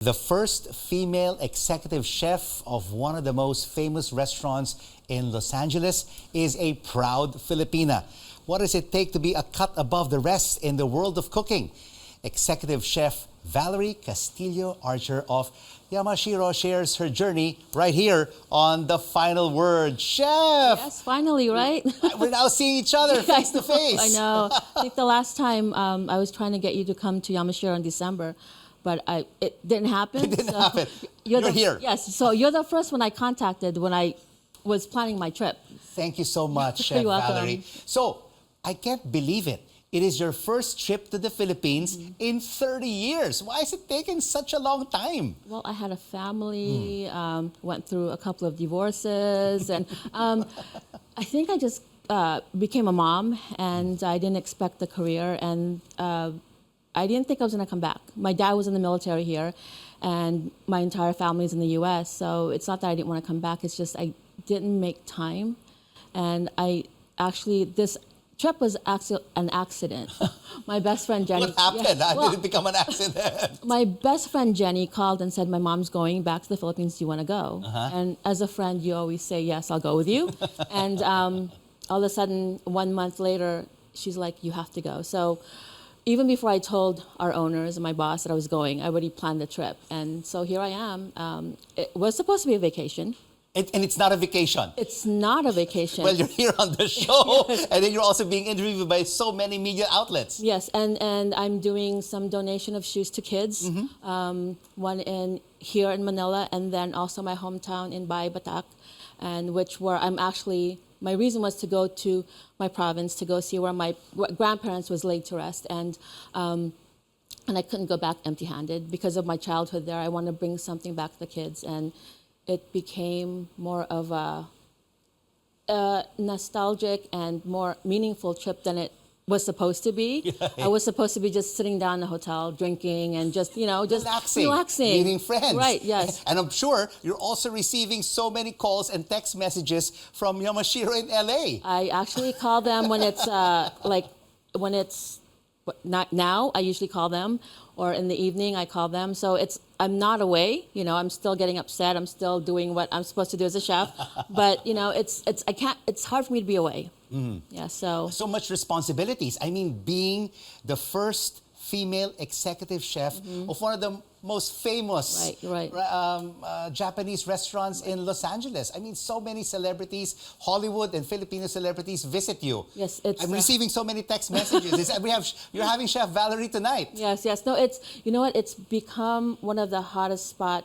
The first female executive chef of one of the most famous restaurants in Los Angeles is a proud Filipina. What does it take to be a cut above the rest in the world of cooking? Executive Chef Vallerie Castillo-Archer of Yamashiro shares her journey right here on The Final Word. Chef! Yes, finally, right? We're now seeing each other face to face. I know. I think the last time I was trying to get you to come to Yamashiro in December, but it didn't happen. It didn't happen. You're here. Yes, so you're the first one I contacted when I was planning my trip. Thank you so much, Chef Vallerie. So, I can't believe it. It is your first trip to the Philippines in 30 years. Why has it taken such a long time? Well, I had a family, went through a couple of divorces, and I think I just became a mom, and I didn't expect the career, and I didn't think I was going to come back. My dad was in the military here, and my entire family is in the U.S., so it's not that I didn't want to come back, it's just I didn't make time, and this trip was actually an accident. My best friend Jenny. What happened? How did it become an accident? My best friend Jenny called and said, "My mom's going back to the Philippines. Do you want to go?" And as a friend, you always say, "Yes, I'll go with you." And all of a sudden, 1 month later, she's like, "You have to go." So even before I told our owners and my boss that I was going, I already planned the trip. And so here I am. It was supposed to be a vacation. And it's not a vacation. It's not a vacation. Well, you're here on the show, and then you're also being interviewed by so many media outlets. Yes, and I'm doing some donation of shoes to kids, one here in Manila, and then also my hometown in Batak, and my reason was to go to my province to go see where my grandparents was laid to rest, and I couldn't go back empty-handed because of my childhood there. I want to bring something back to the kids, and it became more of a nostalgic and more meaningful trip than it was supposed to be. Right. I was supposed to be just sitting down in the hotel, drinking, and just relaxing. Meeting friends. Right, yes. And I'm sure you're also receiving so many calls and text messages from Yamashiro in LA. I actually call them when it's not now, I usually call them, or in the evening I call them. So I'm not away, I'm still getting upset. I'm still doing what I'm supposed to do as a chef, but it's hard for me to be away. Yeah, so much responsibilities. I mean, being the first female executive chef of one of the most famous Japanese restaurants in Los Angeles. I mean, so many celebrities, Hollywood and Filipino celebrities visit you. Yes, I'm receiving so many text messages. You're having Chef Vallerie tonight. Yes. No, it's become one of the hottest spot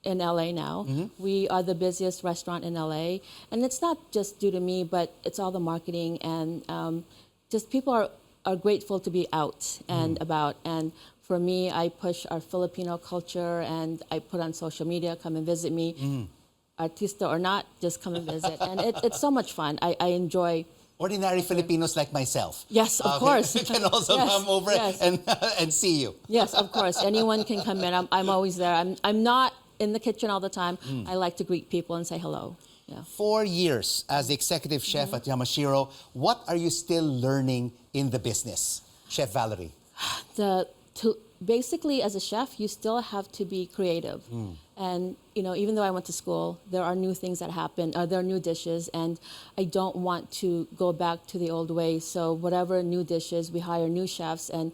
in LA now. We are the busiest restaurant in LA, and it's not just due to me, but it's all the marketing, and just people are grateful to be out and about. And for me, I push our Filipino culture, and I put on social media, come and visit me. Artista or not, just come and visit. And it's so much fun. I enjoy. Ordinary Filipinos like myself. Yes, of course. Can also come over and see you. Yes, of course. Anyone can come in. I'm always there. I'm not in the kitchen all the time. I like to greet people and say hello. Yeah. 4 years as the executive chef at Yamashiro. What are you still learning in the business, Chef Vallerie? Basically, as a chef, you still have to be creative. And, even though I went to school, there are new things that happen, there are new dishes, and I don't want to go back to the old ways. So whatever new dishes, we hire new chefs, and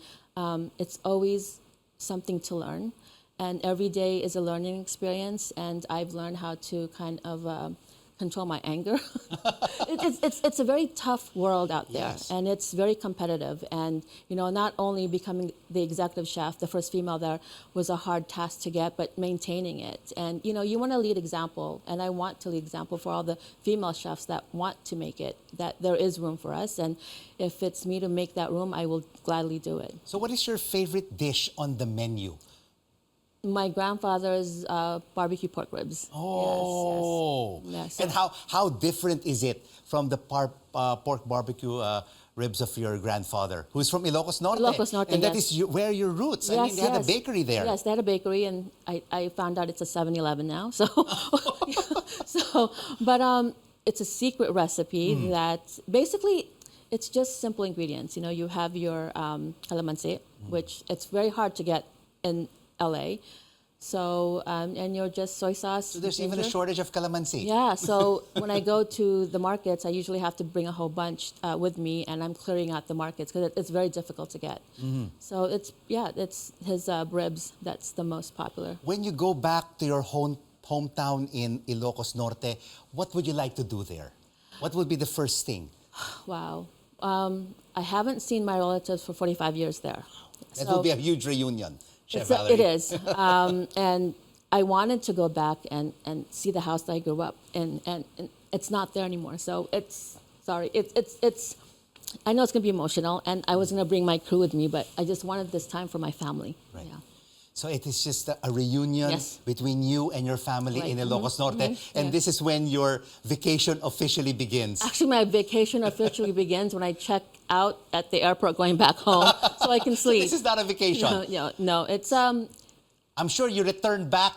it's always something to learn. And every day is a learning experience, and I've learned how to kind of control my anger. It's a very tough world out there, and it's very competitive. And not only becoming the executive chef, the first female there, was a hard task to get, but maintaining it. And you want to lead example, and I want to lead example for all the female chefs that want to make it, that there is room for us. And if it's me to make that room, I will gladly do it. So what is your favorite dish on the menu? My grandfather's barbecue pork ribs. Oh, yes. And how different is it from the pork barbecue ribs of your grandfather, who's from Ilocos Norte? Ilocos Norte, and that is where your roots. I mean, they had a bakery there. Yes, they had a bakery, and I found out it's a 7-Eleven now. So, but it's a secret recipe that basically it's just simple ingredients. You have your calamansi, which it's very hard to get in LA. So, and you're just soy sauce. So there's even a shortage of calamansi. Yeah, so when I go to the markets, I usually have to bring a whole bunch with me, and I'm clearing out the markets because it's very difficult to get. So it's his ribs that's the most popular. When you go back to your hometown in Ilocos Norte, what would you like to do there? What would be the first thing? Wow. I haven't seen my relatives for 45 years there. That would be a huge reunion, Chef It Vallerie. is. And I wanted to go back and see the house that I grew up in, and it's not there anymore. So it's I know it's going to be emotional, and I was going to bring my crew with me, but I just wanted this time for my family. Right. Yeah. So it is just a reunion Yes. between you and your family Right. in Ilocos Norte. And Yeah. this is when your vacation officially begins. Actually, my vacation officially begins when I check out at the airport going back home, so I can sleep. This is not a vacation. No, it's I'm sure you return back,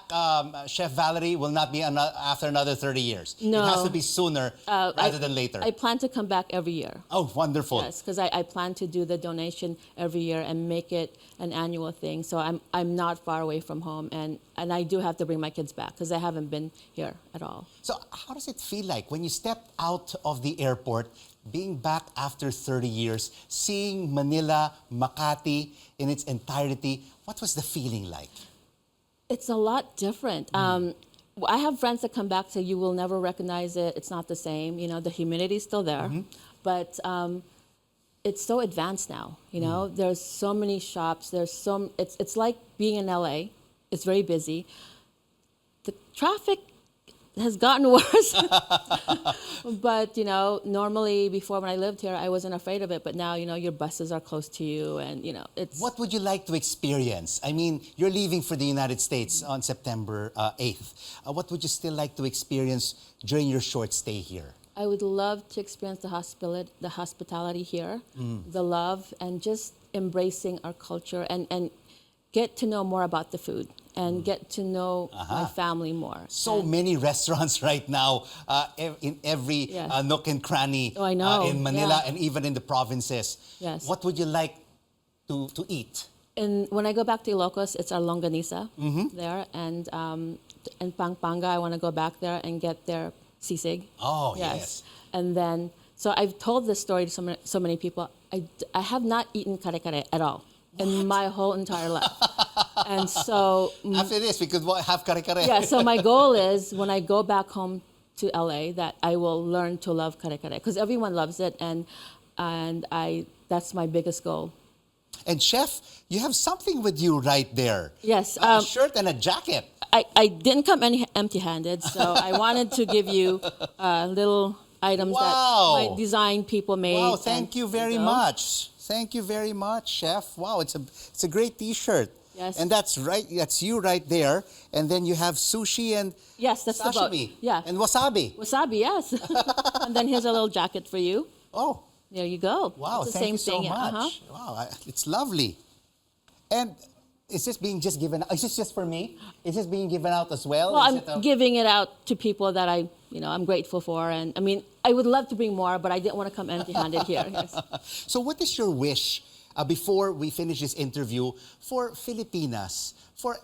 Chef Vallerie, will not be after another 30 years. No. It has to be sooner rather than later. I plan to come back every year. Oh, wonderful. Yes, because I plan to do the donation every year and make it an annual thing. So I'm not far away from home, and I do have to bring my kids back because they haven't been here at all. So how does it feel like when you step out of the airport, being back after 30 years, seeing Manila, Makati in its entirety? What was the feeling like? It's a lot different. I have friends that come back and say, you will never recognize it. It's not the same. You know, the humidity's still there. But it's so advanced now. You know, there's so many shops. It's like being in LA. It's very busy. The traffic has gotten worse. But, you know, normally before when I lived here, I wasn't afraid of it. But now, you know, your buses are close to you and, you know, it's... What would you like to experience? I mean, you're leaving for the United States on September 8th. What would you still like to experience during your short stay here? I would love to experience the hospitality here, the love, and just embracing our culture and get to know more about the food and get to know my family more. So many restaurants right now in every Yes. nook and cranny Oh, I know. in Manila Yeah. and even in the provinces. Yes. What would you like to eat? And when I go back to Ilocos, it's our longanisa there, and in Pampanga, I want to go back there and get their sisig. Oh, yes. And then, so I've told this story to so many people. I have not eaten kare-kare at all in my whole entire life. And so... After this, we could have kare-kare. Yeah, so my goal is when I go back home to LA that I will learn to love kare-kare because everyone loves it, and that's my biggest goal. And Chef, you have something with you right there. Yes. A shirt and a jacket. I didn't come empty-handed, so I wanted to give you little items that my design people made. Wow, thank you very much. Thank you very much, Chef. Wow, it's a great T-shirt. Yes. And that's right. That's you right there. And then you have sushi and yes, that's the boat. sashimi. Yeah. And wasabi. Wasabi, yes. And then here's a little jacket for you. Oh. There you go. Wow, it's the thank same you so thing. much. Wow, it's lovely. And is this being just given out? Is this just for me? Is this being given out as well? Well, I'm giving it out to people that I'm grateful for. And I mean, I would love to bring more, but I didn't want to come empty-handed here. Yes. So what is your wish before we finish this interview for Filipinas, for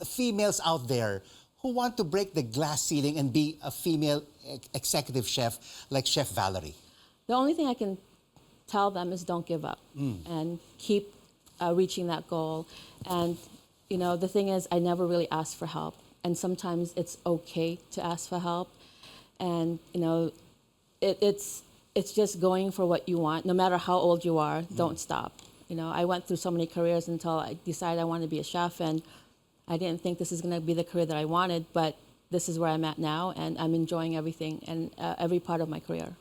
females out there who want to break the glass ceiling and be a female executive chef like Chef Vallerie? The only thing I can tell them is don't give up and keep reaching that goal. And, you know, the thing is, I never really asked for help. And sometimes it's okay to ask for help. And, you know, it's just going for what you want. No matter how old you are, don't stop. You know, I went through so many careers until I decided I wanted to be a chef. And I didn't think this is going to be the career that I wanted. But this is where I'm at now. And I'm enjoying everything and every part of my career.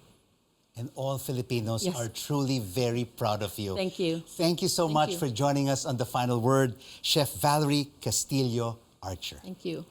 And all Filipinos Yes. are truly very proud of you. Thank you. Thank you so Thank much you. for joining us on The Final Word, Chef Vallerie Castillo-Archer. Thank you.